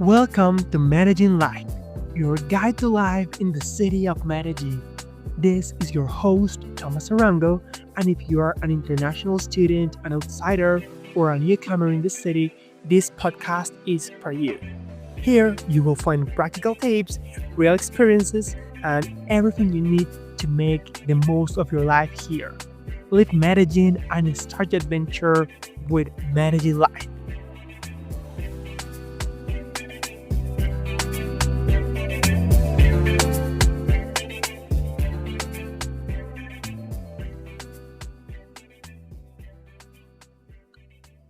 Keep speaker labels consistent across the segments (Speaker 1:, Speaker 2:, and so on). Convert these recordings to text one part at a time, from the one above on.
Speaker 1: Welcome to Managing Life, your guide to life in the city of Medellín. This is your host, Thomas Arango, and if you are an international student, an outsider, or a newcomer in the city, this podcast is for you. Here, you will find practical tips, real experiences, and everything you need to make the most of your life here. Leave Medellín and start your adventure with Managing Life.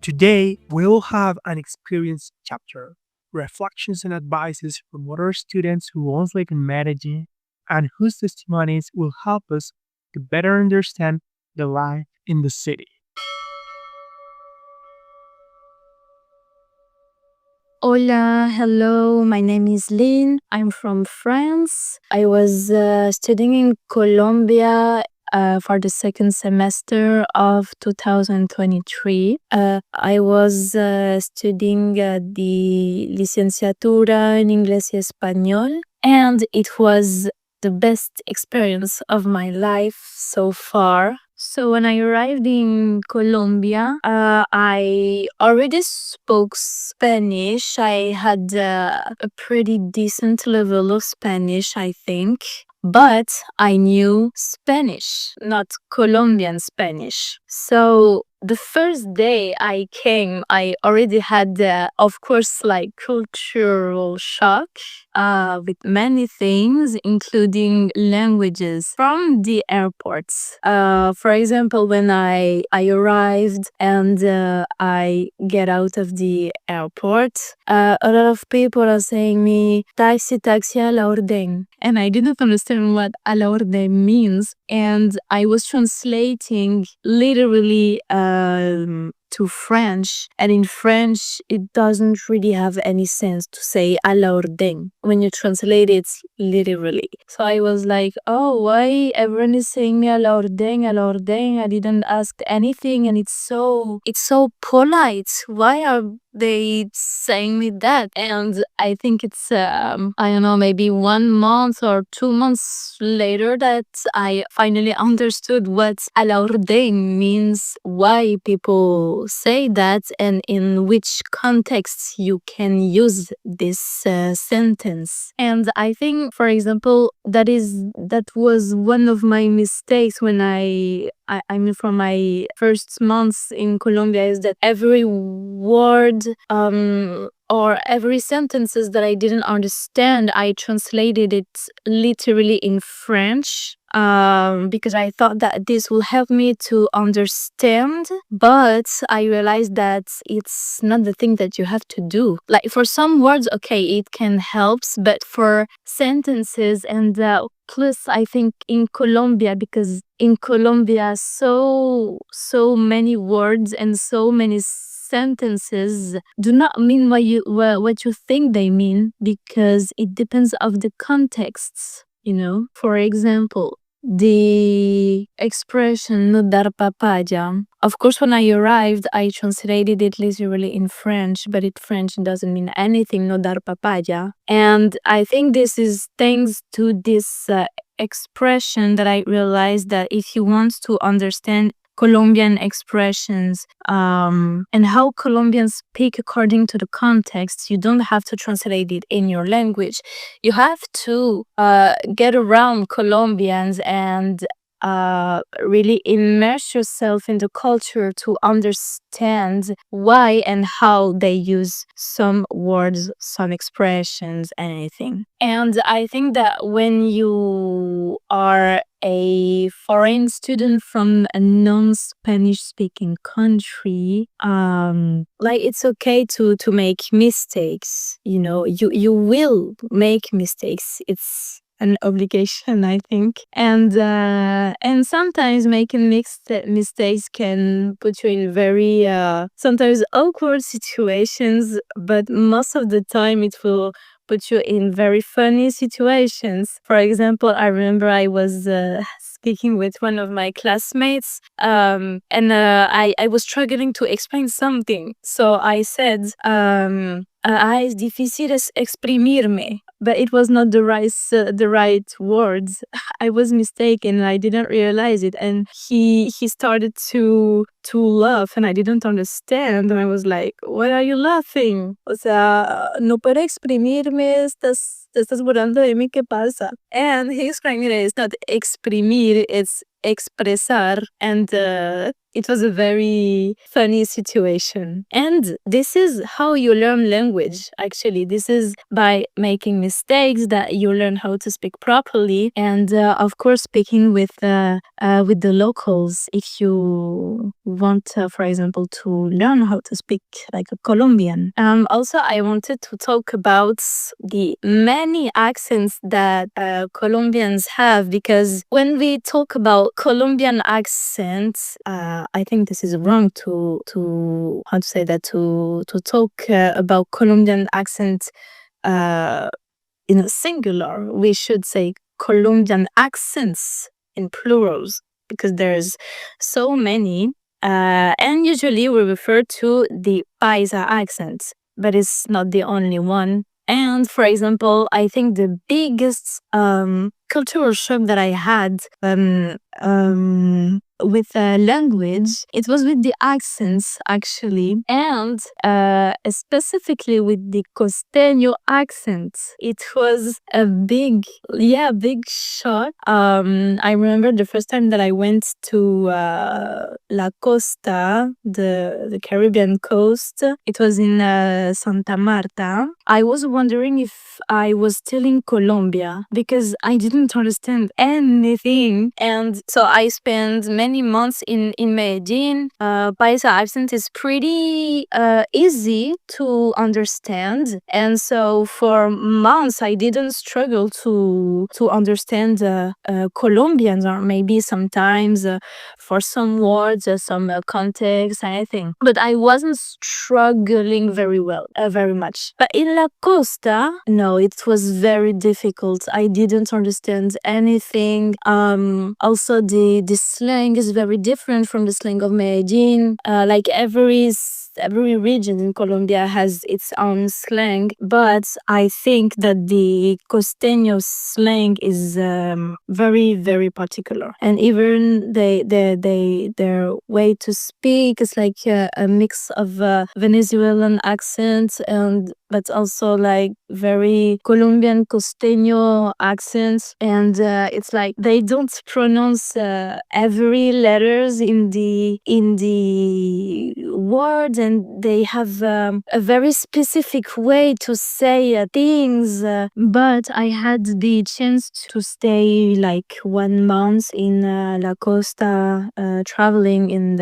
Speaker 1: Today, we will have an experience chapter, reflections and advices from other students who once lived in Medellin and whose testimonies will help us to better understand the life in the city.
Speaker 2: Hola, hello, my name is Lynn. I'm from France. I was studying in Colombia for the second semester of 2023. I was studying the licenciatura en inglés y español, and it was the best experience of my life so far. So when I arrived in Colombia, I already spoke Spanish. I had a pretty decent level of Spanish, I think. But I knew Spanish, not Colombian Spanish. So the first day I came, I already had, of course, like cultural shock with many things, including languages from the airports. For example, when I arrived and I get out of the airport, a lot of people are saying me, taxi, taxi a la orden. And I didn't understand what a la orden means. And I was translating literally to French, and in French it doesn't really have any sense to say à la orden when you translate it literally. So I was like, oh, why everyone is saying me à la orden, à la orden? I didn't ask anything, and it's so polite. Why are they saying me that? And I think it's I don't know, maybe 1 month or 2 months later that I finally understood what à la orden means, why people say that, and in which context you can use this sentence. And I think, for example, that was one of my mistakes when I mean, from my first months in Colombia, is that every word or every sentences that I didn't understand, I translated it literally in French. Because I thought that this will help me to understand, but I realized that it's not the thing that you have to do. Like for some words, okay, it can help, but for sentences and plus, I think in Colombia, because in Colombia, so many words and so many sentences do not mean what you think they mean, because it depends of the contexts. For example, the expression no dar papaya. Of course, when I arrived, I translated it literally in French, but in French it doesn't mean anything, no dar papaya. And I think this is thanks to this expression that I realized that if you want to understand Colombian expressions and how Colombians speak according to the context, you don't have to translate it in your language. You have to get around Colombians and really immerse yourself in the culture to understand why and how they use some words, some expressions, anything. And I think that when you are a foreign student from a non-Spanish speaking country, like it's okay to make mistakes. You will make mistakes. It's an obligation, I think. And sometimes making mistakes can put you in very sometimes awkward situations, but most of the time it will put you in very funny situations. For example, I remember I was speaking with one of my classmates, and I was struggling to explain something. So I said, es difícil exprimirme, but it was not the right words. I was mistaken and I didn't realize it. And he started to laugh and I didn't understand. And I was like, "Why are you laughing? O sea, no puedo exprimirme, te estás burlando de mí, ¿qué pasa?" And he explained me that it's not exprimir, it's expresar. And it was a very funny situation. And this is how you learn language, actually. This is by making mistakes that you learn how to speak properly. And of course, speaking with the locals, if you want, for example, to learn how to speak like a Colombian. Also, I wanted to talk about the many accents that Colombians have, because when we talk about Colombian accents, I think this is wrong to how to say that, to talk about Colombian accent in a singular. We should say Colombian accents in plurals, because there's so many. And usually we refer to the Paisa accent, but it's not the only one. And for example, I think the biggest cultural shock that I had with language, it was with the accents, actually, and specifically with the costeño accent. It was a big shock. I remember the first time that I went to La Costa, the Caribbean coast. It was in Santa Marta. I was wondering if I was still in Colombia because I didn't understand anything. And so I spent many months in Medellín. Paisa accent is pretty easy to understand. And so for months I didn't struggle to understand Colombians, or maybe sometimes for some words, some context, anything. But I wasn't struggling very much. But in La Costa, no, it was very difficult. I didn't understand anything. Also, the slang is very different from the slang of Medellin. Like every region in Colombia has its own slang, but I think that the costeño slang is very, very particular. And even their way to speak is like a mix of Venezuelan accent but also like very Colombian costeño accents. And it's like they don't pronounce every letters in the word, and they have a very specific way to say things. But I had the chance to stay like 1 month in La Costa, traveling in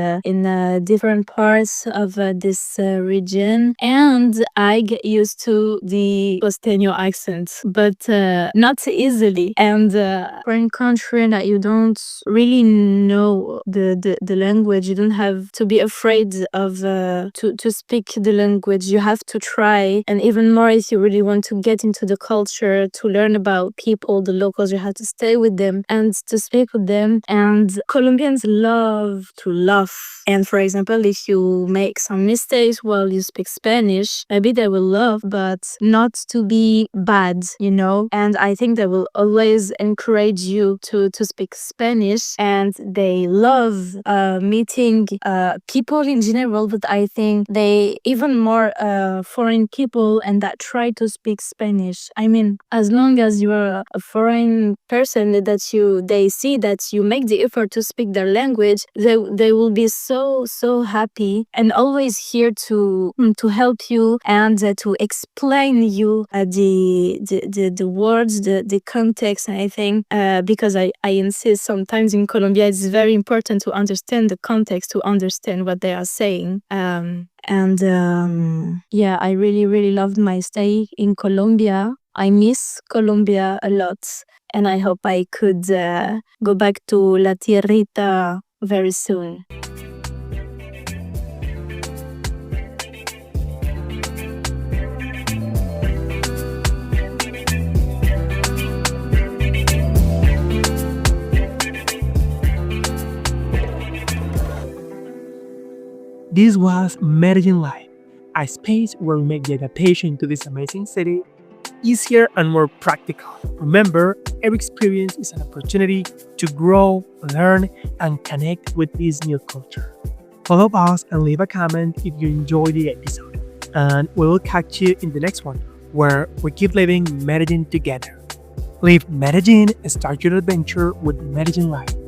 Speaker 2: different parts of this region, and I get used to the costeño accent, but not easily. And for a country that you don't really know the language, you don't have to be afraid of to speak the language. You have to try, and even more if you really want to get into the culture, to learn about people, the locals. You have to stay with them and to speak with them. And Colombians love to laugh. And for example, if you make some mistakes while you speak Spanish, maybe they will laugh, but not to be bad, you know. And I think they will always encourage you to speak Spanish, and they love meeting people in general, but I think they even more foreign people and that try to speak Spanish. I mean, as long as you are a foreign person, that they see that you make the effort to speak their language, they will be so happy and always here to help you and to explain you the words, the context and everything. Because I insist, sometimes in Colombia it's very important to understand the context, to understand what they are saying. Yeah, I really loved my stay in Colombia. I miss Colombia a lot, and I hope I could go back to La Tierrita very soon.
Speaker 1: This was Medellin Live, a space where we make the adaptation to this amazing city easier and more practical. Remember, every experience is an opportunity to grow, learn, and connect with this new culture. Follow us and leave a comment if you enjoyed the episode. And we will catch you in the next one, where we keep living Medellin together. Leave Medellin and start your adventure with Medellin Life.